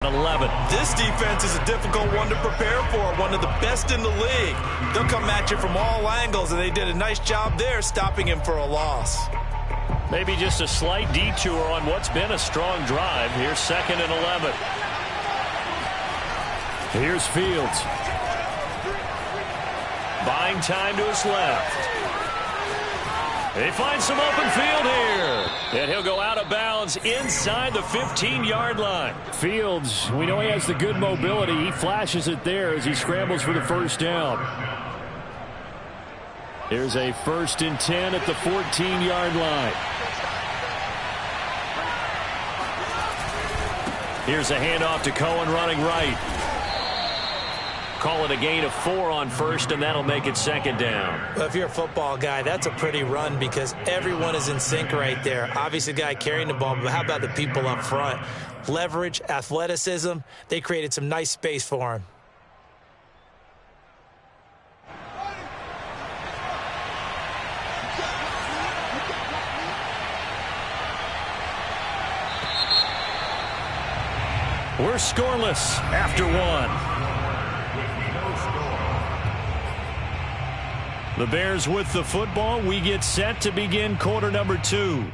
11. This defense is a difficult one to prepare for, one of the best in the league. They'll come at you from all angles, and they did a nice job there stopping him for a loss. Maybe just a slight detour on what's been a strong drive. Here's 2nd and 11. Here's Fields. Buying time to his left. He finds some open field here. And he'll go out of bounds inside the 15-yard line. Fields, we know he has the good mobility. He flashes it there as he scrambles for the first down. Here's a 1st and 10 at the 14-yard line. Here's a handoff to Cohen running right. Call it a gain of 4 on 1st, and that'll make it 2nd down. Well, if you're a football guy, that's a pretty run because everyone is in sync right there. Obviously, the guy carrying the ball, but how about the people up front? Leverage, athleticism, they created some nice space for him. We're scoreless after 1. The Bears with the football. We get set to begin quarter number 2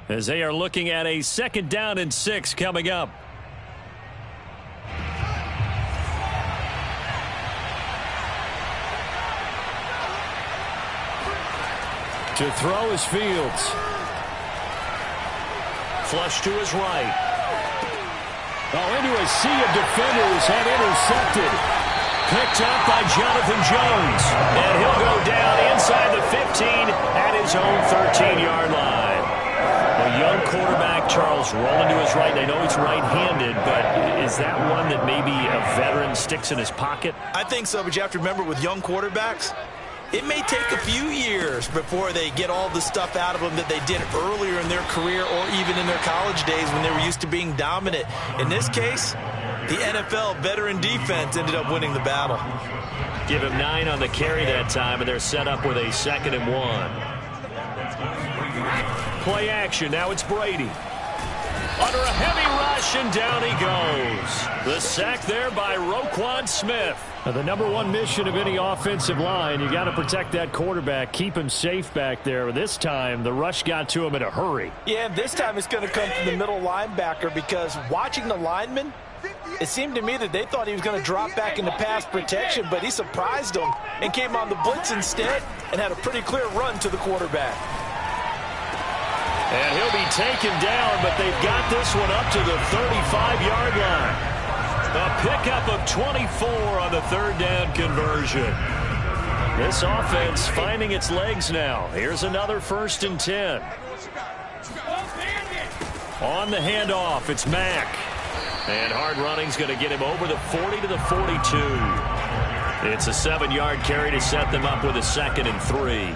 as they are looking at a 2nd down and 6 coming up. To throw is Fields. Flush to his right. Oh, into a sea of defenders and intercepted. Picked up by Jonathan Jones. And he'll go down inside the 15 at his own 13-yard line. A young quarterback, Charles, rolling to his right. They know he's right-handed, but is that one that maybe a veteran sticks in his pocket? I think so, but you have to remember with young quarterbacks, it may take a few years before they get all the stuff out of them that they did earlier in their career or even in their college days when they were used to being dominant. In this case, the NFL veteran defense ended up winning the battle. Give him 9 on the carry that time, and they're set up with a 2nd and 1. Play action. Now it's Brady. Under a heavy rush, and down he goes. The sack there by Roquan Smith. The number 1 mission of any offensive line, you got to protect that quarterback, keep him safe back there. This time, the rush got to him in a hurry. Yeah, this time it's going to come from the middle linebacker because watching the lineman, it seemed to me that they thought he was going to drop back into pass protection, but he surprised them and came on the blitz instead and had a pretty clear run to the quarterback. And he'll be taken down, but they've got this one up to the 35-yard line. A pickup of 24 on the 3rd down conversion. This offense finding its legs now. Here's another 1st and 10. On the handoff, it's Mack. And hard running's going to get him over the 40 to the 42. It's a 7-yard carry to set them up with a 2nd and 3.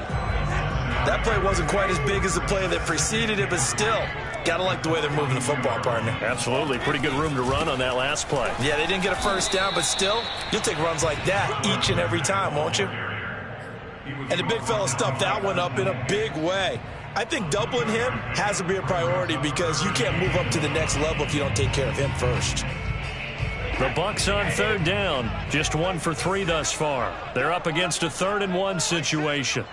That play wasn't quite as big as the play that preceded it, but still, got to like the way they're moving the football, partner. Absolutely. Pretty good room to run on that last play. Yeah, they didn't get a 1st down, but still, you'll take runs like that each and every time, won't you? And the big fella stuffed that one up in a big way. I think doubling him has to be a priority because you can't move up to the next level if you don't take care of him first. The Bucs on 3rd down. Just 1 for 3 thus far. They're up against a 3rd and 1 situation.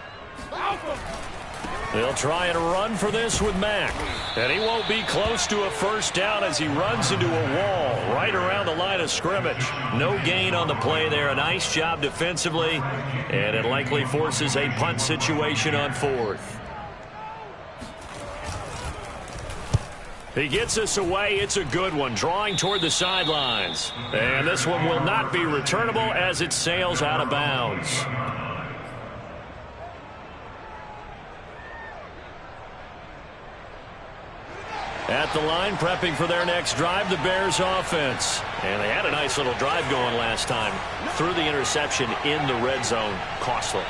They'll try and run for this with Mack. And he won't be close to a 1st down as he runs into a wall right around the line of scrimmage. No gain on the play there. A nice job defensively. And it likely forces a punt situation on 4th. He gets us away. It's a good one. Drawing toward the sidelines. And this one will not be returnable as it sails out of bounds. At the line, prepping for their next drive, the Bears offense. And they had a nice little drive going last time. Threw the interception in the red zone. Costly.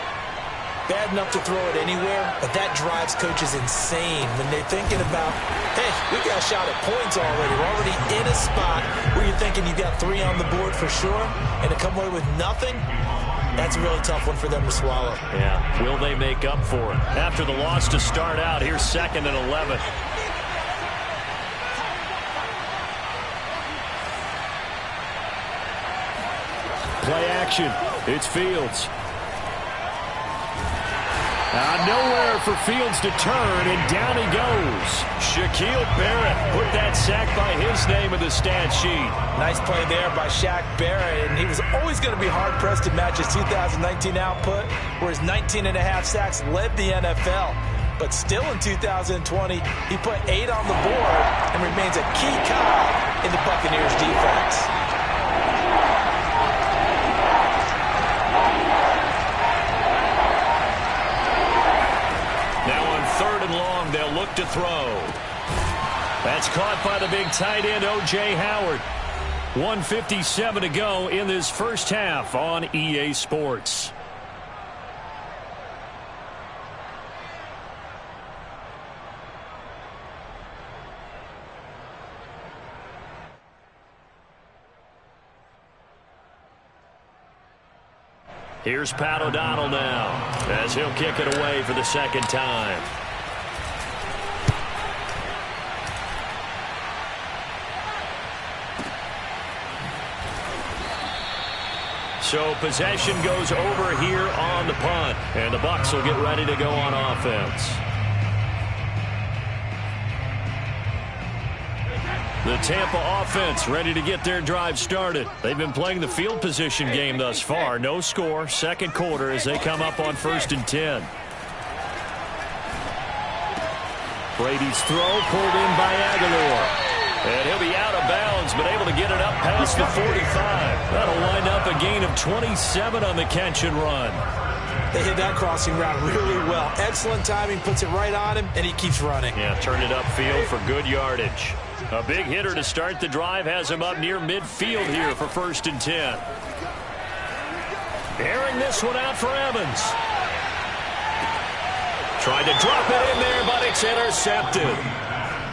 Bad enough to throw it anywhere, but that drives coaches insane when they're thinking about, hey, we got a shot at points already. We're already in a spot where you're thinking you got 3 on the board for sure, and to come away with nothing, that's a really tough one for them to swallow. Yeah, will they make up for it? After the loss to start out, here's 2nd and 11. Play action. It's Fields. Nowhere for Fields to turn, and down he goes. Shaquille Barrett put that sack by his name in the stat sheet. Nice play there by Shaq Barrett, and he was always going to be hard-pressed to match his 2019 output, where his 19.5 sacks led the NFL. But still in 2020, he put 8 on the board and remains a key cog in the Buccaneers defense. Long, they'll look to throw. That's caught by the big tight end, O.J. Howard. 1:57 to go in this first half on EA Sports. Here's Pat O'Donnell now, as he'll kick it away for the second time. So possession goes over here on the punt, and the Bucs will get ready to go on offense. The Tampa offense ready to get their drive started. They've been playing the field position game thus far. No score, second quarter as they come up on 1st and 10. Brady's throw pulled in by Aguilar. And he'll be out of bounds, but able to get it up past the 45. That'll wind up a gain of 27 on the catch and run. They hit that crossing route really well. Excellent timing, puts it right on him, and he keeps running. Yeah, turned it upfield for good yardage. A big hitter to start the drive has him up near midfield here for 1st and 10. Airing this one out for Evans. Tried to drop it in there, but it's intercepted.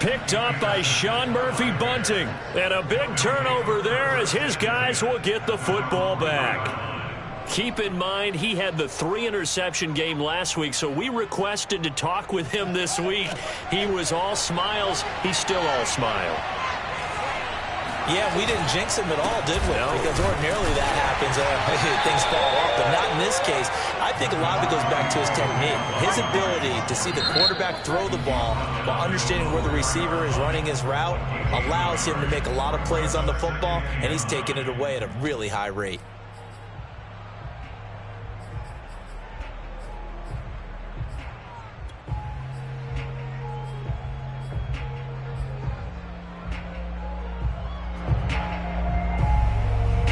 Picked up by Sean Murphy-Bunting. And a big turnover there as his guys will get the football back. Keep in mind, he had the 3-interception game last week, so we requested to talk with him this week. He was all smiles. He's still all smile. Yeah, we didn't jinx him at all, did we? No. Because ordinarily that happens. Things fall off, but not in this case. I think a lot of it goes back to his technique. His ability to see the quarterback throw the ball while understanding where the receiver is running his route allows him to make a lot of plays on the football, and he's taking it away at a really high rate.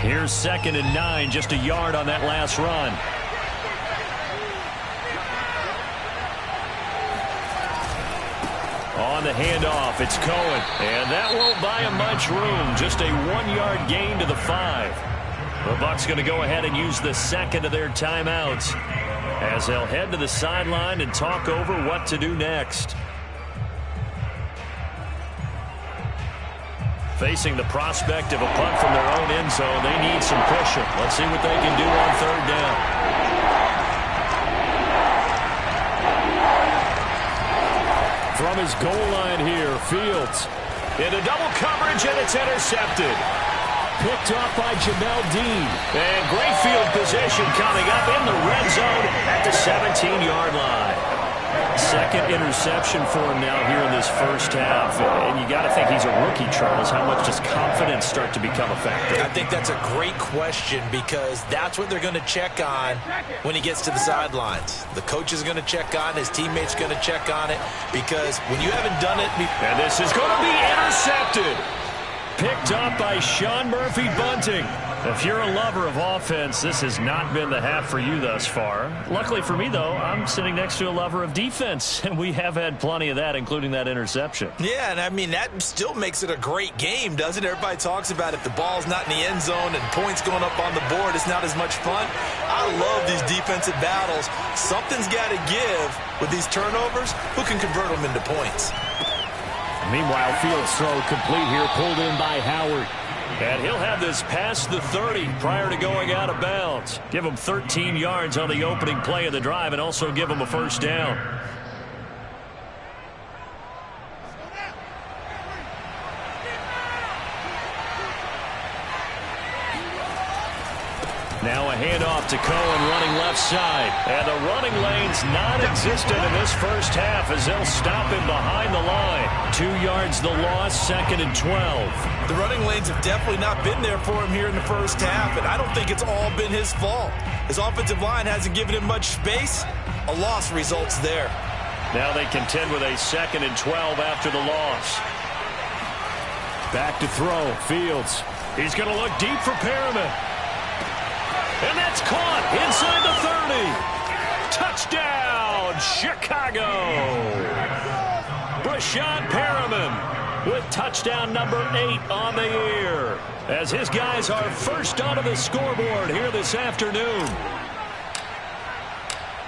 Here's 2nd and 9, just a yard on that last run. On the handoff, it's Cohen. And that won't buy him much room. Just a 1-yard gain to the 5. The Bucs going to go ahead and use the second of their timeouts as they'll head to the sideline and talk over what to do next. Facing the prospect of a punt from their own end zone, they need some pressure. Let's see what they can do on 3rd down. From his goal line here, Fields into double coverage, and it's intercepted. Picked off by Jamel Dean. And great field position coming up in the red zone at the 17-yard line. Second interception for him now here in this first half. And you got to think he's a rookie, Charles. How much does confidence start to become a factor? I think that's a great question because that's what they're going to check on when he gets to the sidelines. The coach is going to check on it. His teammates going to check on it because when you haven't done it before. And this is going to be intercepted. Picked up by Sean Murphy-Bunting. If you're a lover of offense, this has not been the half for you thus far. Luckily for me, though, I'm sitting next to a lover of defense, and we have had plenty of that, including that interception. Yeah, and I mean, that still makes it a great game, doesn't it? Everybody talks about if the ball's not in the end zone and points going up on the board, it's not as much fun. I love these defensive battles. Something's got to give with these turnovers. Who can convert them into points? Meanwhile, Fields' throw complete here, pulled in by Howard. And he'll have this past the 30 prior to going out of bounds. Give him 13 yards on the opening play of the drive and also give him a first down. Now a handoff to Cohen running left side. And the running lane's non-existent in this first half as they'll stop him behind the line. 2 yards the loss, 2nd and 12. The running lanes have definitely not been there for him here in the first half, and I don't think it's all been his fault. His offensive line hasn't given him much space. A loss results there. Now they contend with a 2nd and 12 after the loss. Back to throw. Fields. He's going to look deep for Perriman. And that's caught inside the 30. Touchdown, Chicago. Breshad Perriman with touchdown number 8 on the year, as his guys are first onto the scoreboard here this afternoon.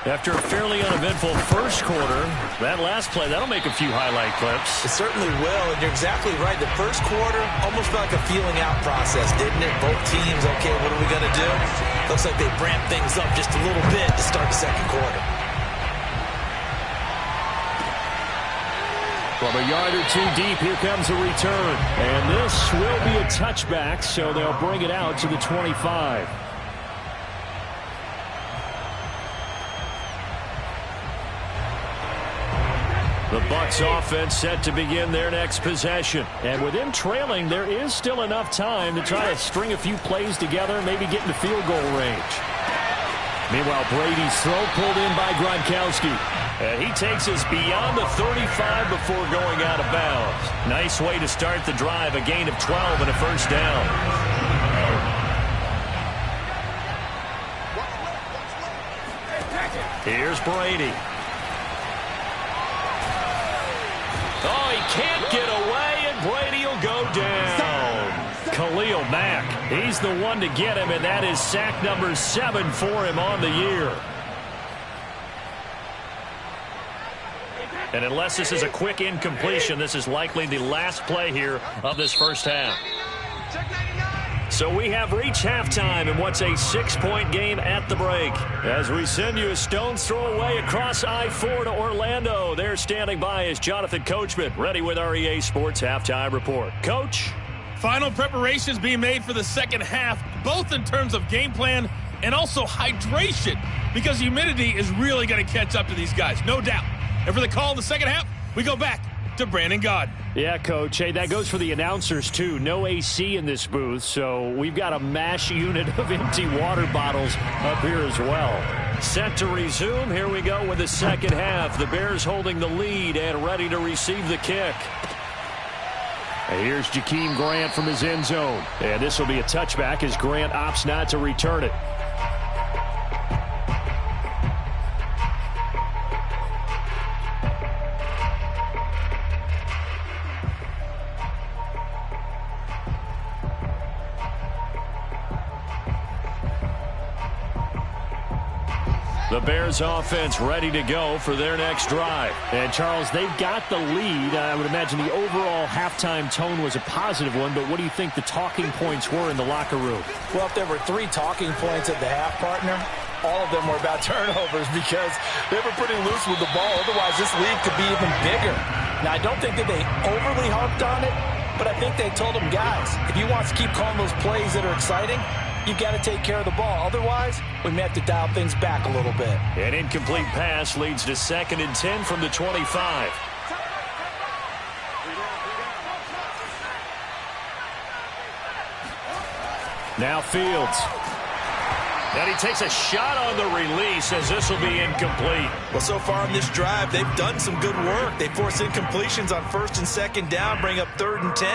After a fairly uneventful first quarter, that last play, that'll make a few highlight clips. It certainly will, and you're exactly right. The first quarter almost felt like a feeling out process, didn't it? Both teams, okay, what are we going to do? Looks like they ramped things up just a little bit to start the second quarter. From a yard or two deep, here comes a return. And this will be a touchback, so they'll bring it out to the 25. The Bucs offense set to begin their next possession. And with them trailing, there is still enough time to try to string a few plays together, maybe get into field goal range. Meanwhile, Brady's throw pulled in by Gronkowski. And he takes us beyond the 35 before going out of bounds. Nice way to start the drive, a gain of 12 and a first down. Here's Brady. Oh, he can't get away, and Brady will go down. Khalil Mack, he's the one to get him, and that is sack number 7 for him on the year. And unless this is a quick incompletion, this is likely the last play here of this first half. So we have reached halftime in what's a 6-point game at the break. As we send you a stone's throw away across I-4 to Orlando. There standing by is Jonathan Coachman, ready with our EA Sports Halftime Report. Coach? Final preparations being made for the second half, both in terms of game plan and also hydration, because humidity is really going to catch up to these guys, no doubt. And for the call in the second half, we go back to Brandon Gaudin. Yeah, Coach. Hey, that goes for the announcers, too. No AC in this booth, so we've got a mash unit of empty water bottles up here as well. Set to resume. Here we go with the second half. The Bears holding the lead and ready to receive the kick. And here's Jakeem Grant from his end zone. And this will be a touchback as Grant opts not to return it. The Bears offense ready to go for their next drive. And, Charles, they've got the lead. I would imagine the overall halftime tone was a positive one, but what do you think the talking points were in the locker room? Well, if there were 3 talking points at the half, partner, all of them were about turnovers because they were pretty loose with the ball. Otherwise, this lead could be even bigger. Now, I don't think that they overly harped on it, but I think they told them, guys, if you want to keep calling those plays that are exciting, you've got to take care of the ball. Otherwise, we may have to dial things back a little bit. An incomplete pass leads to 2nd and 10 from the 25. Now Fields. And he takes a shot on the release as this will be incomplete. Well, so far in this drive, they've done some good work. They force incompletions on 1st and 2nd down, bring up 3rd and 10.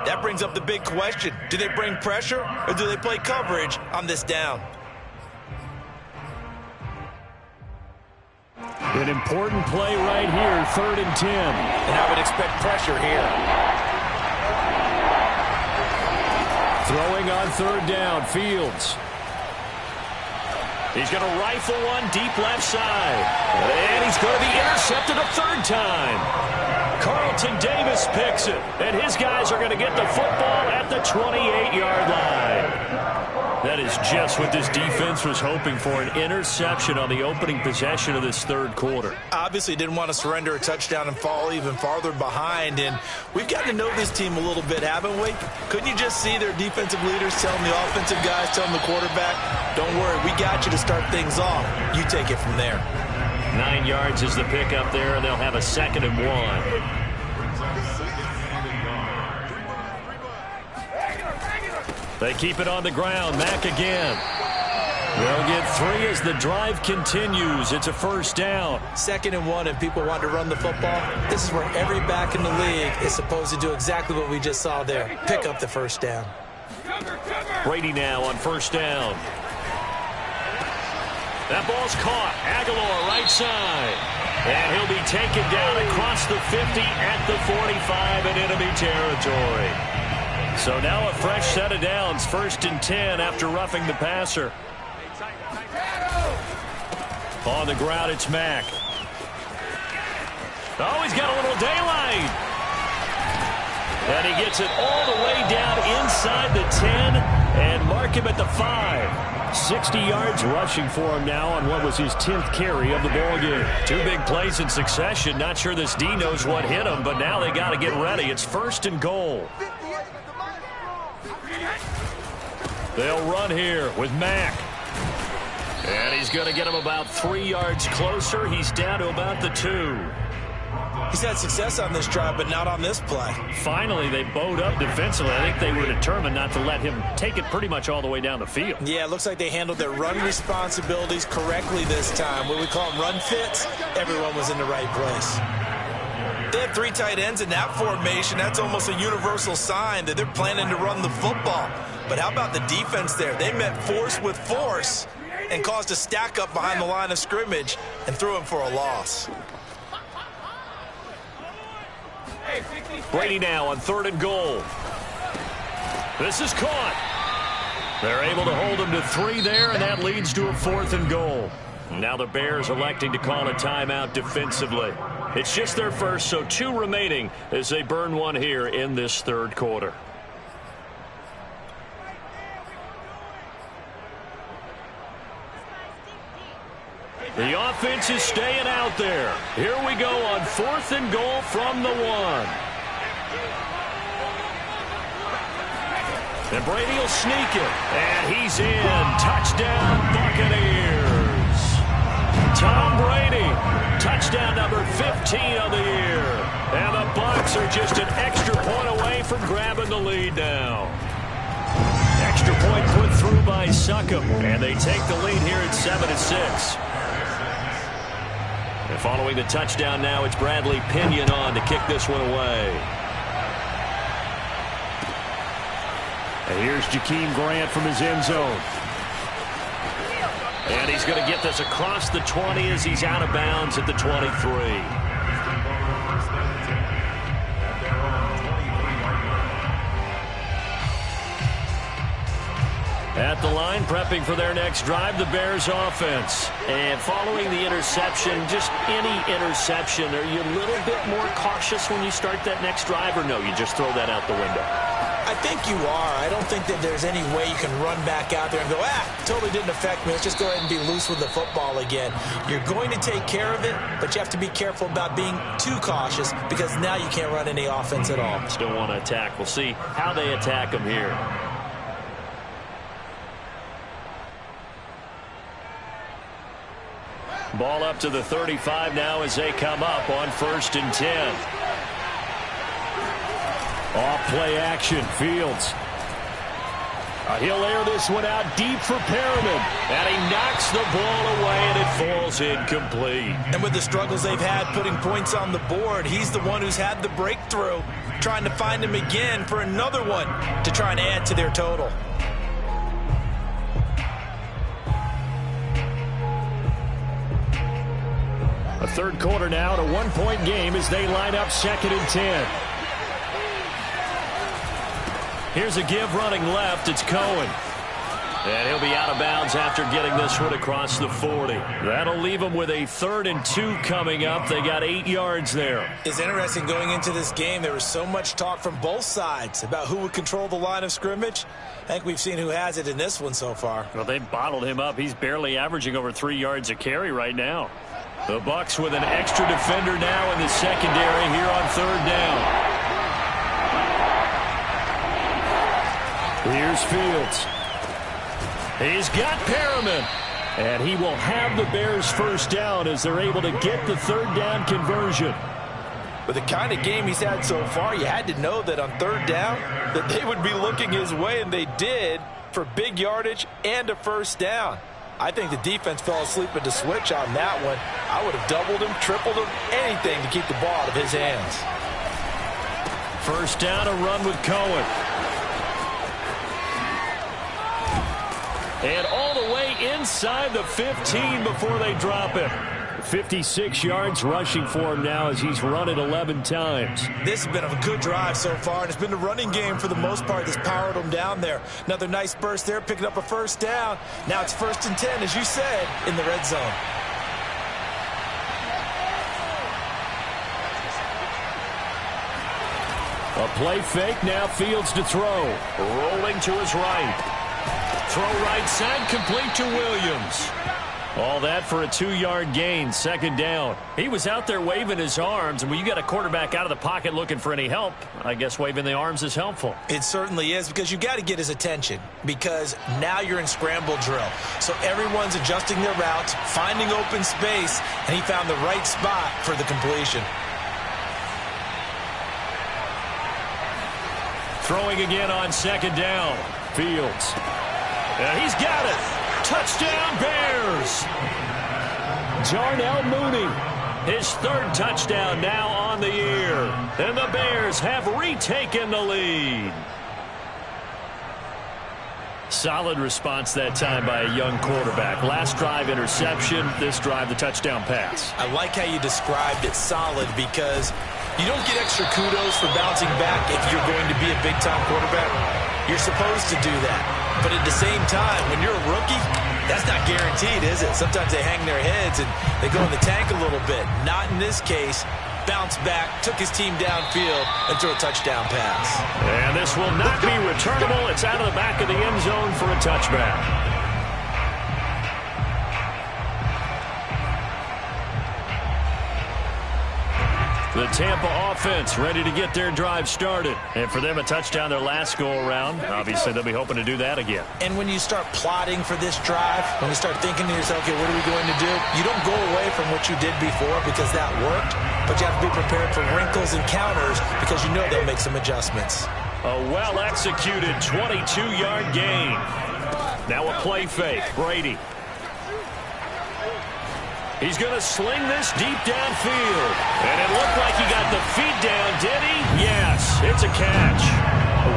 That brings up the big question. Do they bring pressure or do they play coverage on this down? An important play right here, 3rd and 10. And I would expect pressure here. Throwing on 3rd down, Fields. He's going to rifle one deep left side. And he's going to be intercepted a 3rd time. Carlton Davis picks it, and his guys are going to get the football at the 28-yard line. That is just what this defense was hoping for, an interception on the opening possession of this third quarter. Obviously didn't want to surrender a touchdown and fall even farther behind, and we've gotten to know this team a little bit, haven't we? Couldn't you just see their defensive leaders telling the offensive guys, telling the quarterback, don't worry, we got you to start things off. You take it from there. 9 yards is the pickup there, and they'll have a 2nd and 1. They keep it on the ground. Mack again. They'll get 3 as the drive continues. It's a 1st down. 2nd and 1, and people want to run the football. This is where every back in the league is supposed to do exactly what we just saw there. Pick up the 1st down. Brady now on 1st down. That ball's caught. Aguilar right side. And he'll be taken down across the 50 at the 45 in enemy territory. So now a fresh set of downs, 1st and 10 after roughing the passer. On the ground, it's Mack. Oh, he's got a little daylight. And he gets it all the way down inside the 10 and mark him at the 5. 60 yards rushing for him now on what was his 10th carry of the ballgame. 2 big plays in succession. Not sure this D knows what hit him, but now they got to get ready. It's 1st and goal. They'll run here with Mack. And he's going to get him about 3 yards closer. He's down to about the 2. He's had success on this drive, but not on this play. Finally, they bowed up defensively. I think they were determined not to let him take it pretty much all the way down the field. Yeah, it looks like they handled their run responsibilities correctly this time. What we call them run fits, everyone was in the right place. They have 3 tight ends in that formation. That's almost a universal sign that they're planning to run the football. But how about the defense there? They met force with force and caused a stack up behind the line of scrimmage and threw him for a loss. Brady now on 3rd and goal. This is caught. They're able to hold him to 3 there, and that leads to a 4th and goal. Now the Bears electing to call a timeout defensively. It's just their first, so 2 remaining as they burn 1 here in this third quarter. The offense is staying out there. Here we go on 4th and goal from the 1. And Brady will sneak it. And he's in. Touchdown, Buccaneers. Tom Brady. Touchdown number 15 of the year. And the Bucs are just an extra point away from grabbing the lead now. Extra point put through by Succop. And they take the lead here at 7-6. And following the touchdown now, it's Bradley Pinion on to kick this one away. And here's Jakeem Grant from his end zone. And he's going to get this across the 20 as he's out of bounds at the 23. At the line, prepping for their next drive, the Bears offense. And following the interception, just any interception, are you a little bit more cautious when you start that next drive, or no, you just throw that out the window? I think you are. I don't think that there's any way you can run back out there and go, totally didn't affect me. Let's just go ahead and be loose with the football again. You're going to take care of it, but you have to be careful about being too cautious because now you can't run any offense at all. Still want to attack. We'll see how they attack them here. Ball up to the 35 now as they come up on 1st and 10. Off play action, Fields. He'll air this one out deep for Perriman. And he knocks the ball away, and it falls incomplete. And with the struggles they've had putting points on the board, he's the one who's had the breakthrough, trying to find him again for another one to try and add to their total. A third quarter now, at a 1-point game as they line up 2nd and 10. Here's a give running left. It's Cohen. And he'll be out of bounds after getting this one across the 40. That'll leave them with a 3rd and 2 coming up. They got 8 yards there. It's interesting going into this game. There was so much talk from both sides about who would control the line of scrimmage. I think we've seen who has it in this one so far. Well, they've bottled him up. He's barely averaging over 3 yards a carry right now. The Bucs with an extra defender now in the secondary here on 3rd down. Here's Fields. He's got Perriman. And he will have the Bears 1st down as they're able to get the 3rd down conversion. With the kind of game he's had so far, you had to know that on 3rd down that they would be looking his way, and they did, for big yardage and a 1st down. I think the defense fell asleep at the switch on that one. I would have doubled him, tripled him, anything to keep the ball out of his hands. 1st down, a run with Cohen. And all the way inside the 15 before they drop him. 56 yards rushing for him now as he's run it 11 times. This has been a good drive so far, and it's been the running game for the most part that's powered him down there. Another nice burst there, picking up a 1st down. Now it's 1st and 10, as you said, in the red zone. A play fake, now Fields to throw. Rolling to his right. Throw right side, complete to Williams. All that for a 2-yard gain, 2nd down. He was out there waving his arms, and when you got a quarterback out of the pocket looking for any help, I guess waving the arms is helpful. It certainly is, because you got to get his attention, because now you're in scramble drill. So everyone's adjusting their routes, finding open space, and he found the right spot for the completion. Throwing again on 2nd down. Fields. And he's got it. Touchdown, Bears. Darnell Mooney. His 3rd touchdown now on the year. And the Bears have retaken the lead. Solid response that time by a young quarterback. Last drive interception. This drive the touchdown pass. I like how you described it solid, because you don't get extra kudos for bouncing back if you're going to be a big-time quarterback. You're supposed to do that. But at the same time, when you're a rookie, that's not guaranteed, is it? Sometimes they hang their heads and they go in the tank a little bit. Not in this case. Bounced back, took his team downfield, and threw a touchdown pass. And this will not be returnable. It's out of the back of the end zone for a touchback. The Tampa offense ready to get their drive started. And for them, a touchdown their last go-around. Obviously, they'll be hoping to do that again. And when you start plotting for this drive, when you start thinking to yourself, okay, what are we going to do? You don't go away from what you did before because that worked, but you have to be prepared for wrinkles and counters because you know they'll make some adjustments. A well-executed 22-yard gain. Now a play fake. Brady. He's going to sling this deep downfield. And it looked like he got the feet down, did he? Yes, it's a catch.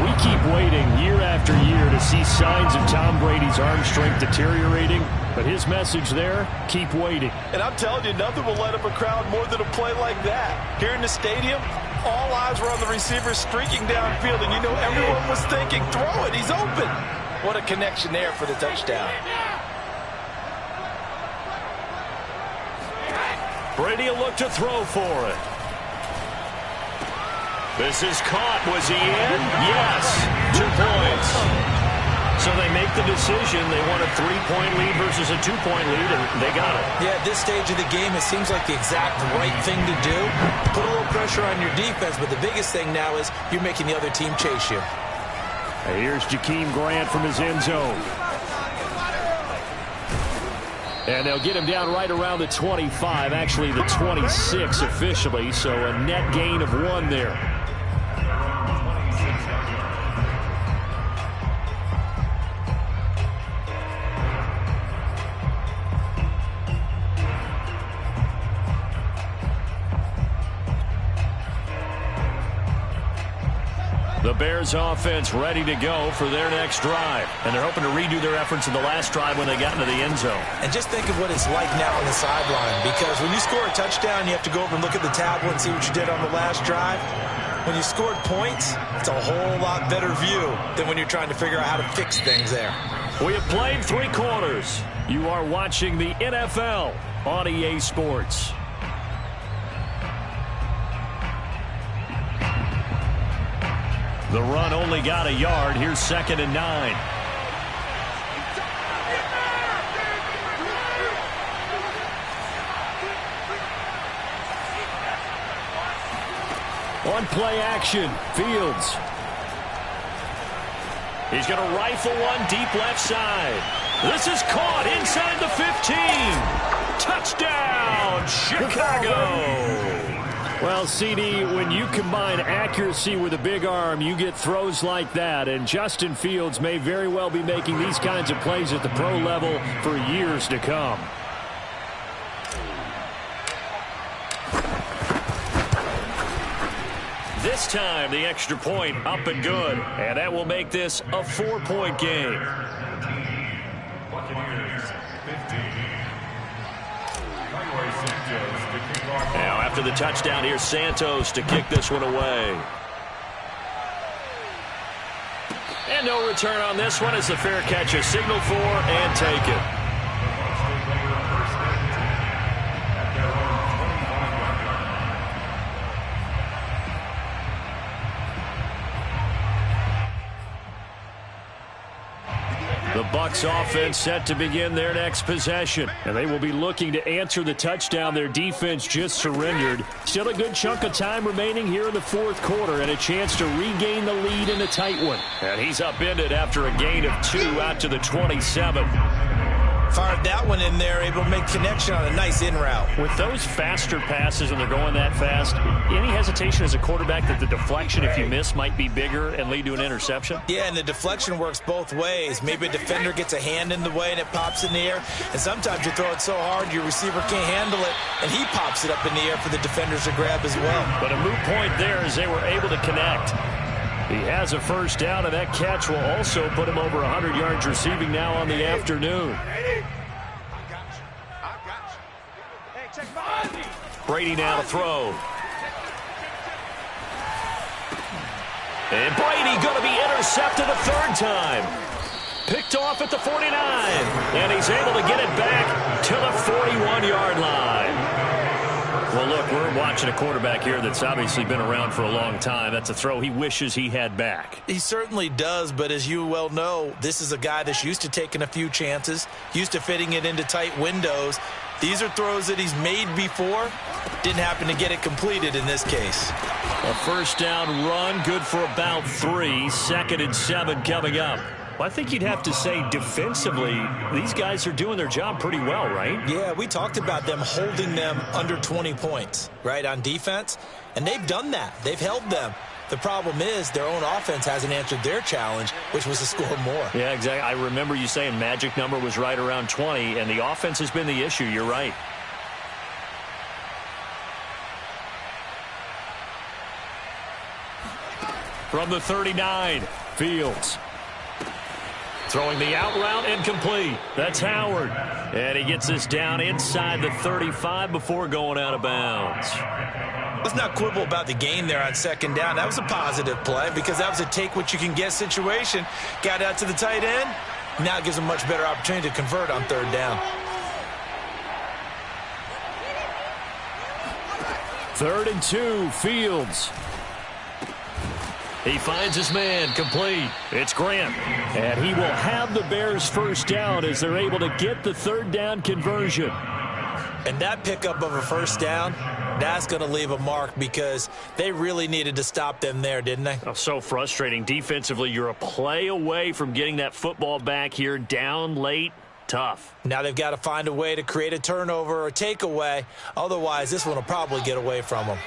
We keep waiting year after year to see signs of Tom Brady's arm strength deteriorating. But his message there, keep waiting. And I'm telling you, nothing will light up a crowd more than a play like that. Here in the stadium, all eyes were on the receiver streaking downfield. And you know everyone was thinking, throw it, he's open. What a connection there for the touchdown. Brady will look to throw for it. This is caught. Was he in? Yes. 2 points. So they make the decision. They want a 3-point lead versus a 2-point lead, and they got it. Yeah, at this stage of the game, it seems like the exact right thing to do. Put a little pressure on your defense, but the biggest thing now is you're making the other team chase you. Here's Jakeem Grant from his end zone. And they'll get him down right around the 25, actually the 26 officially, so a net gain of 1 there. The Bears offense ready to go for their next drive. And they're hoping to redo their efforts in the last drive when they got into the end zone. And just think of what it's like now on the sideline, because when you score a touchdown, you have to go over and look at the tablet and see what you did on the last drive. When you scored points, it's a whole lot better view than when you're trying to figure out how to fix things there. We have played 3 quarters. You are watching the NFL on EA Sports. The run only got a yard. Here's 2nd and 9. On play action, Fields. He's going to rifle one deep left side. This is caught inside the 15. Touchdown, Chicago. Well, CD, when you combine accuracy with a big arm, you get throws like that. And Justin Fields may very well be making these kinds of plays at the pro level for years to come. This time, the extra point up and good. And that will make this a 4-point game. Now, after the touchdown, here's Santos to kick this one away. And no return on this one as the fair catch is signaled for and taken. The Bucs offense set to begin their next possession. And they will be looking to answer the touchdown their defense just surrendered. Still a good chunk of time remaining here in the 4th quarter and a chance to regain the lead in a tight one. And he's upended after a gain of 2 out to the 27. Fired that one in there, able to make connection on a nice in route. With those faster passes when they're going that fast, any hesitation as a quarterback that the deflection, if you miss, might be bigger and lead to an interception? Yeah, and the deflection works both ways. Maybe a defender gets a hand in the way and it pops in the air. And sometimes you throw it so hard your receiver can't handle it, and he pops it up in the air for the defenders to grab as well. But a moot point there as they were able to connect. He has a first down, and that catch will also put him over 100 yards receiving now on the afternoon. Brady now to throw. And Brady going to be intercepted a 3rd time. Picked off at the 49. And he's able to get it back to the 41-yard line. Well, look, we're watching a quarterback here that's obviously been around for a long time. That's a throw he wishes he had back. He certainly does, but as you well know, this is a guy that's used to taking a few chances, used to fitting it into tight windows. These are throws that he's made before. Didn't happen to get it completed in this case. A first down run, good for about 3. 2nd and 7 coming up. Well, I think you'd have to say defensively, these guys are doing their job pretty well, right? Yeah, we talked about them holding them under 20 points, right, on defense. And they've done that. They've held them. The problem is their own offense hasn't answered their challenge, which was to score more. Yeah, exactly. I remember you saying magic number was right around 20, and the offense has been the issue. You're right. From the 39, Fields. Throwing the out route incomplete. That's Howard. And he gets this down inside the 35 before going out of bounds. Let's not quibble about the gain there on 2nd down. That was a positive play because that was a take-what-you-can-get situation. Got out to the tight end. Now it gives them a much better opportunity to convert on 3rd down. 3rd and 2, Fields. He finds his man, complete. It's Grant. And he will have the Bears' first down as they're able to get the 3rd down conversion. And that pickup of a first down, that's going to leave a mark because they really needed to stop them there, didn't they? Oh, so frustrating. Defensively, you're a play away from getting that football back here, down late. Tough. Now they've got to find a way to create a turnover or takeaway. Otherwise, this one will probably get away from them.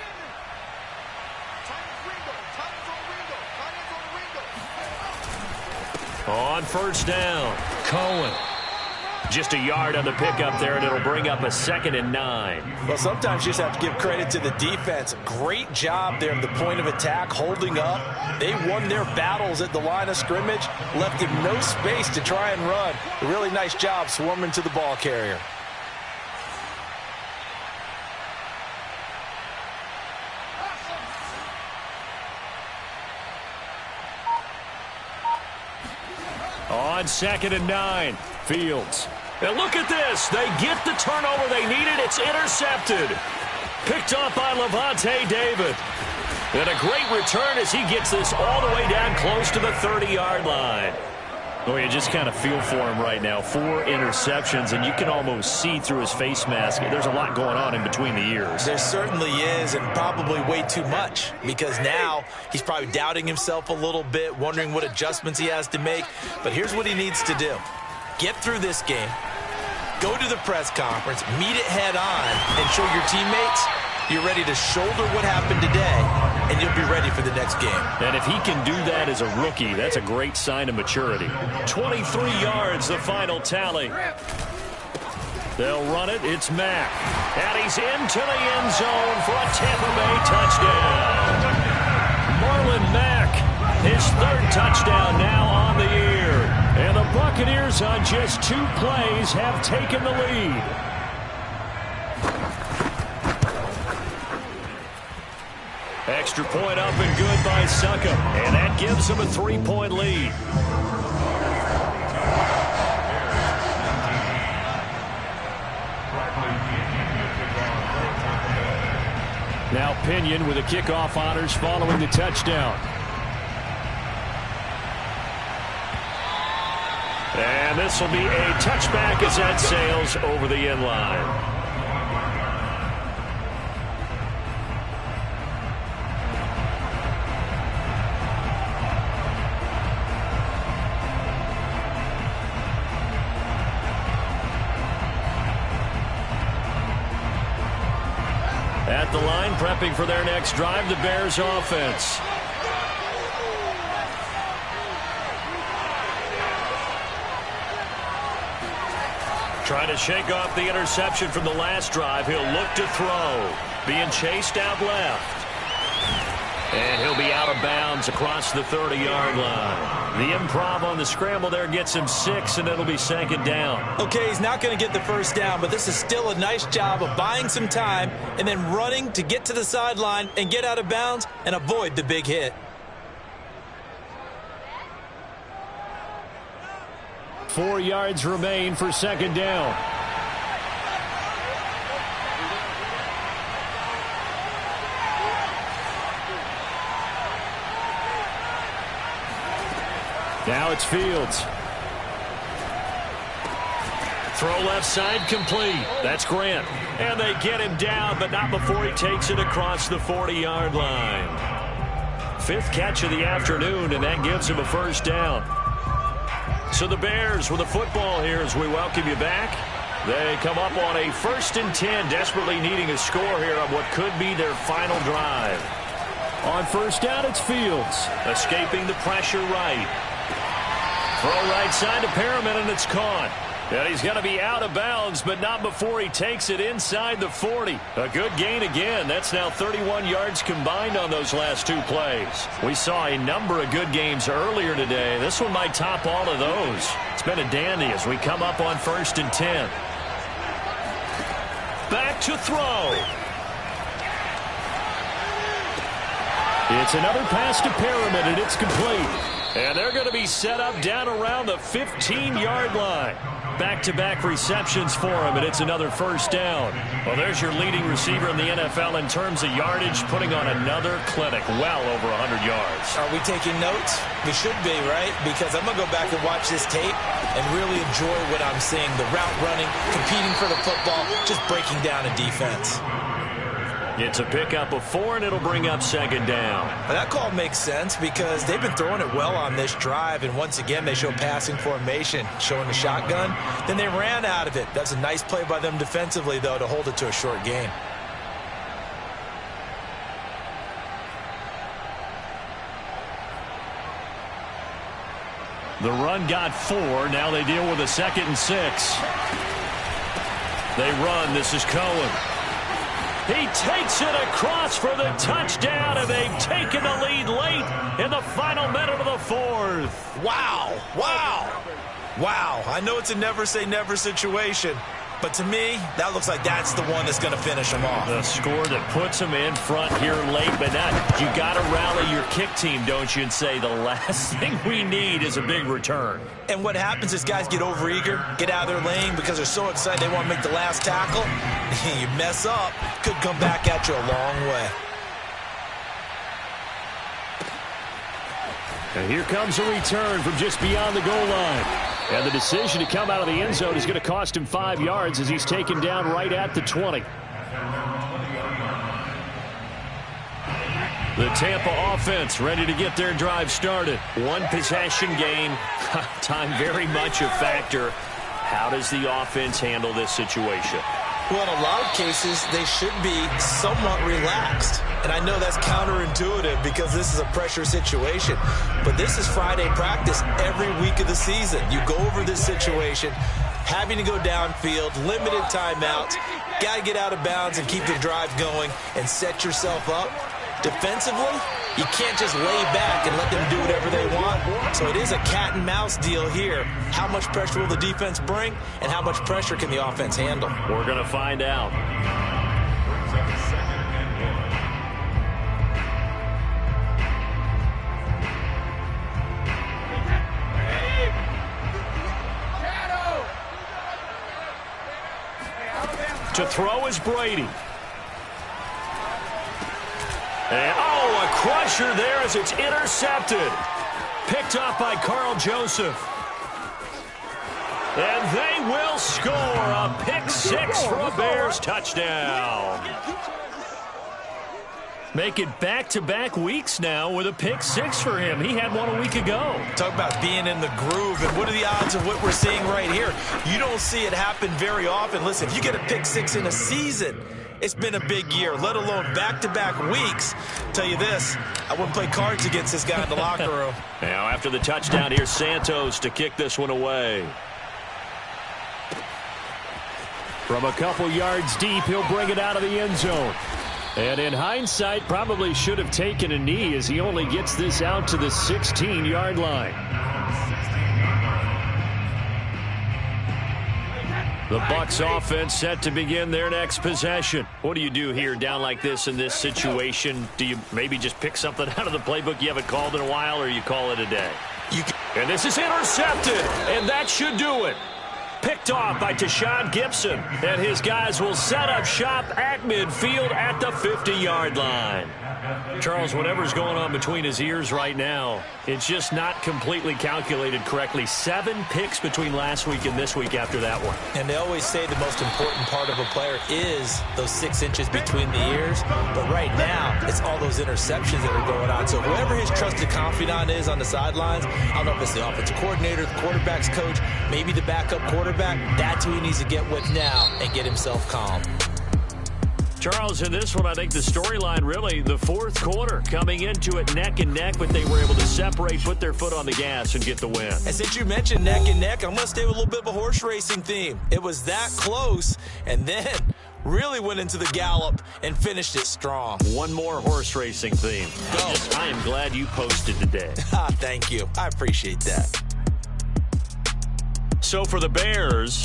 On first down, Cohen. Just a yard on the pickup there, and it'll bring up a 2nd and 9. Well, sometimes you just have to give credit to the defense. Great job there at the point of attack, holding up. They won their battles at the line of scrimmage, left him no space to try and run. A really nice job swarming to the ball carrier. On 2nd and 9, Fields. And look at this. They get the turnover they needed. It's intercepted. Picked off by Lavonte David. And a great return as he gets this all the way down close to the 30-yard line. Oh, you just kind of feel for him right now. 4 interceptions, and you can almost see through his face mask. There's a lot going on in between the ears. There certainly is, and probably way too much, because now he's probably doubting himself a little bit, wondering what adjustments he has to make. But here's what he needs to do. Get through this game, go to the press conference, meet it head on, and show your teammates you're ready to shoulder what happened today, and you'll be ready for the next game. And if he can do that as a rookie, that's a great sign of maturity. 23 yards, the final tally. They'll run it. It's Mack. And he's into the end zone for a Tampa Bay touchdown. Marlon Mack, his 3rd touchdown now on the year. And the Buccaneers on just 2 plays have taken the lead. Extra point up and good by Succop. And that gives them a 3-point lead. Now Pinion with the kickoff honors following the touchdown. And this will be a touchback as that sails over the end line. At the line, prepping for their next drive, the Bears offense. Trying to shake off the interception from the last drive. He'll look to throw. Being chased out left. And he'll be out of bounds across the 30-yard line. The improv on the scramble there gets him 6, and it'll be 2nd down. Okay, he's not going to get the first down, but this is still a nice job of buying some time and then running to get to the sideline and get out of bounds and avoid the big hit. 4 yards remain for 2nd down. Now it's Fields. Throw left side complete. That's Grant. And they get him down, but not before he takes it across the 40-yard line. 5th catch of the afternoon, and that gives him a 1st down. So the Bears with the football here as we welcome you back. They come up on a 1st and 10, desperately needing a score here on what could be their final drive. On 1st down, it's Fields. Escaping the pressure right. Throw right side to Perriman, and it's caught. And he's going to be out of bounds, but not before he takes it inside the 40. A good gain again. That's now 31 yards combined on those last 2 plays. We saw a number of good games earlier today. This one might top all of those. It's been a dandy as we come up on 1st and 10. Back to throw. It's another pass to Perriman, and it's complete. And they're going to be set up down around the 15-yard line. Back-to-back receptions for him, and it's another 1st down. Well, there's your leading receiver in the NFL in terms of yardage, putting on another clinic, well over 100 yards. Are we taking notes? We should be, right? Because I'm going to go back and watch this tape and really enjoy what I'm seeing. The route running, competing for the football, just breaking down a defense. It's a pickup of 4, and it'll bring up 2nd down. Well, that call makes sense because they've been throwing it well on this drive, and once again they show passing formation, showing the shotgun. Then they ran out of it. That's a nice play by them defensively, though, to hold it to a short gain. The run got 4. Now they deal with a 2nd and 6. They run. This is Cohen. He takes it across for the touchdown, and they've taken the lead late in the final minute of the 4th. Wow. Wow. Wow. I know it's a never say never situation, But to me, that looks like that's the one that's going to finish them off. The score that puts them in front here late, but not. You got to rally your kick team, don't you, and say the last thing we need is a big return. And what happens is guys get overeager, get out of their lane because they're so excited they want to make the last tackle. You mess up, could come back at you a long way. And here comes a return from just beyond the goal line. And the decision to come out of the end zone is going to cost him 5 yards as he's taken down right at the 20. The Tampa offense ready to get their drive started. One possession game. Time very much a factor. How does the offense handle this situation? Well, in a lot of cases, they should be somewhat relaxed. And I know that's counterintuitive because this is a pressure situation. But this is Friday practice every week of the season. You go over this situation, having to go downfield, limited timeouts, got to get out of bounds and keep the drive going and set yourself up. Defensively, you can't just lay back and let them do whatever they want. So it is a cat and mouse deal here. How much pressure will the defense bring, and how much pressure can the offense handle? We're going to find out. To throw is Brady. And, a crusher there as it's intercepted. Picked up by Carl Joseph. And they will score a pick six for a Bears touchdown. Make it back-to-back weeks now with a pick six for him. He had one a week ago. Talk about being in the groove, and what are the odds of what we're seeing right here? You don't see it happen very often. Listen, if you get a pick six in a season, it's been a big year, let alone back-to-back weeks. Tell you this, I wouldn't play cards against this guy in the locker room. Now after the touchdown, here's Santos to kick this one away. From a couple yards deep, he'll bring it out of the end zone. And in hindsight, probably should have taken a knee as he only gets this out to the 16-yard line. The Bucs offense set to begin their next possession. What do you do here down like this in this situation? Do you maybe just pick something out of the playbook you haven't called in a while, or you call it a day? And this is intercepted, and that should do it. Picked off by Tashawn Gibson, and his guys will set up shop at midfield at the 50-yard line. Charles, whatever's going on between his ears right now, it's just not completely calculated correctly. 7 picks between last week and this week after that one. And they always say the most important part of a player is those 6 inches between the ears. But right now, it's all those interceptions that are going on. So whoever his trusted confidant is on the sidelines, I don't know if it's the offensive coordinator, the quarterback's coach, maybe the backup quarterback, that's who he needs to get with now and get himself calm. Charles, in this one, I think the storyline really, the fourth quarter, coming into it neck and neck, but they were able to separate, put their foot on the gas, and get the win. And since you mentioned neck and neck, I'm going to stay with a little bit of a horse racing theme. It was that close, and then really went into the gallop and finished it strong. One more horse racing theme. I am glad you posted today. Thank you. I appreciate that. So for the Bears,